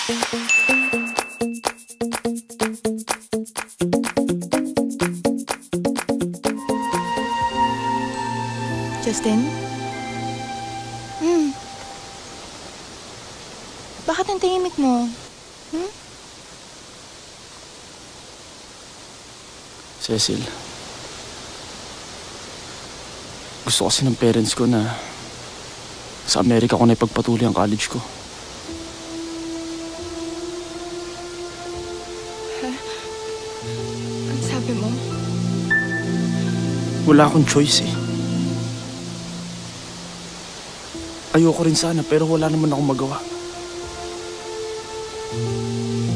Justin? Bakit ang tahimik mo? Cecil, gusto kasi ng parents ko na sa Amerika ko na ipagpatuloy ang college ko. Ang sabi mo? Wala akong choice eh. Ayoko rin sana pero wala naman akong magawa.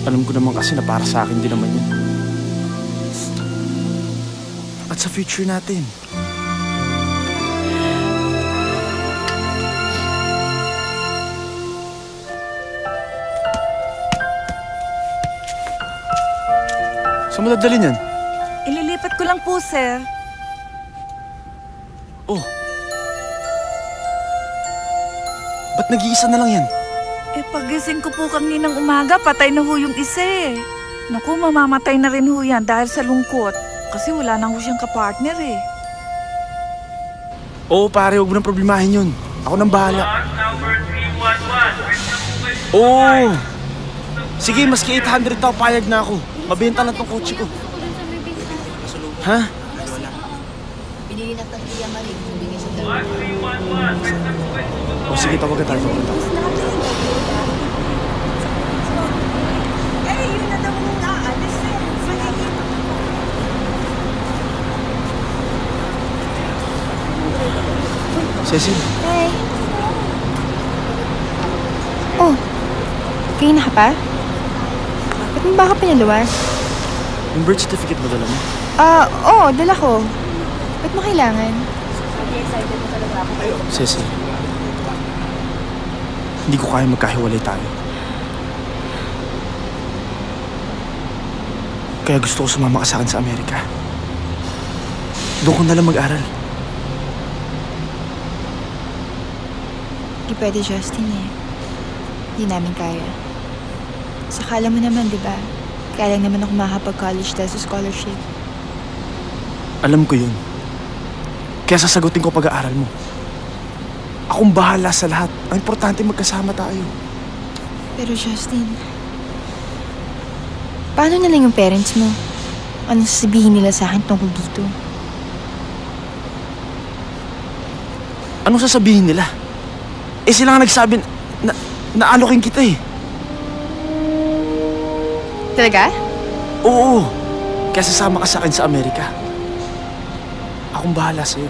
Alam ko naman kasi na para sa akin din naman yun. At sa future natin. Saan mo dadalhin yan? Ililipat ko lang po, sir. Oh. Ba't nag-iisa na lang yan? Pagising ko po kaninang umaga, patay na ho yung isa eh. Naku, mamamatay na rin ho yan dahil sa lungkot. Kasi wala na ho siyang kapartner eh. Oo pare, huwag mo nang problemahin yun. Ako nang bahala. Oo! Sige, maski 800 tao, payag na ako. Mabenta lang tong kotse ko. Ha? Binili na Tia Marie. Bigay sa dalawa. O sige, tawagan tayo. Yun na daw nung naalis eh. Cecil. Hey. Oh, kayo na ka pa? Ba't mo ba ka pinaluwas? Yung birth certificate mo dala mo? Oo, dala ko. Ba't mo kailangan? Cecil. Hindi ko kaya magkahiwalay tayo. Kaya gusto ko sumama ka sa akin sa Amerika. Doon ko nalang mag-aral. Di pwede, Justin eh. Hindi namin kaya. Sakala mo naman, di ba? Kaya lang naman ako makakapag-college dahil sa scholarship. Alam ko yun. Kaya sasagutin ko pag-aaral mo. Akong bahala sa lahat. Ang importante magkasama tayo. Pero Justin, paano na lang yung parents mo? Ano sasabihin nila sa akin tungkol dito? Anong sasabihin nila? Eh sila nga nagsabi na naalokin kita eh. Talaga? Oo. Kaya sasama ka sa akin sa Amerika. Akong bahala sa'yo.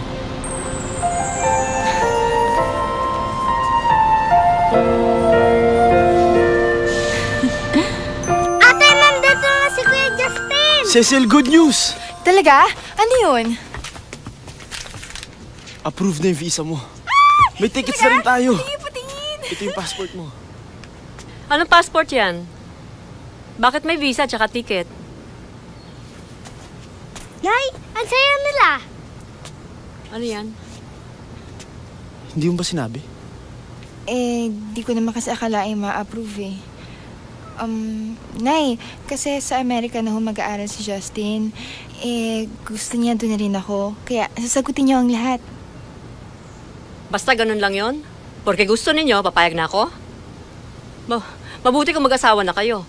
Ate, nandito na si Kuya Justin! Cecil, good news! Talaga? Ano yun? Approved na yung visa mo. May tickets na rin tayo. Sige, patingin! Ito yung passport mo. Anong passport yan? Bakit may visa tsaka ticket? Nay, ang saya nila! Ano yan? Hindi mo ba sinabi? Di ko naman kasi akalain ma-approve eh. Nay, kasi sa Amerika na mag-aaral si Justin. Gusto niya doon na rin ako. Kaya sasagutin niyo ang lahat. Basta ganun lang yon? Porque gusto ninyo, papayag na ako? Mabuti kung mag-asawa na kayo.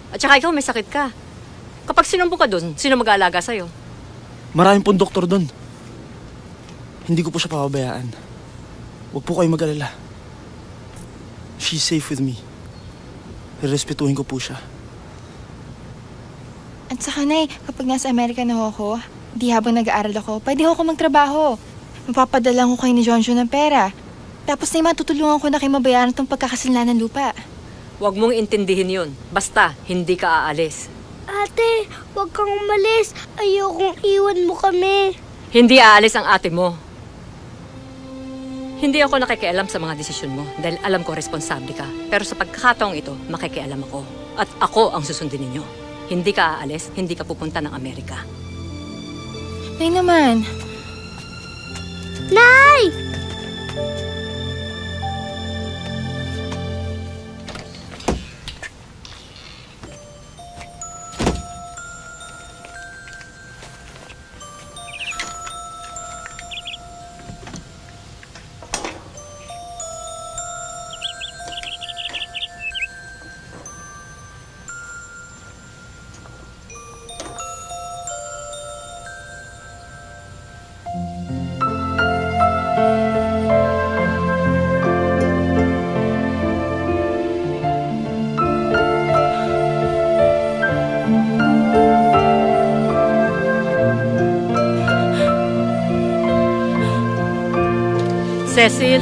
At saka ikaw may sakit ka. Kapag sinumbong ka dun, sino mag-aalaga sa'yo? Maraming pong doktor doon. Hindi ko po siya pababayaan. Huwag po kayo mag-alala. She's safe with me. Respetuhin ko po siya. At saka, Nay, kapag nasa Amerika na ako, di habang nag-aaral ako, pwede ako magtrabaho. Mapapadala ko kayo ni Jonjo ng pera. Tapos na matutulungan ko na kayo mabayaran itong pagkakasinlan ng lupa. Huwag mong intindihin yun. Basta, hindi ka aalis. Ate, huwag kang umalis. Ayokong iwan mo kami. Hindi aalis ang ate mo. Hindi ako nakikialam sa mga desisyon mo dahil alam ko responsable ka. Pero sa pagkakataong ito, makikialam ako. At ako ang susundin ninyo. Hindi ka aalis, hindi ka pupunta ng Amerika. Nay naman. Nay! Cecil,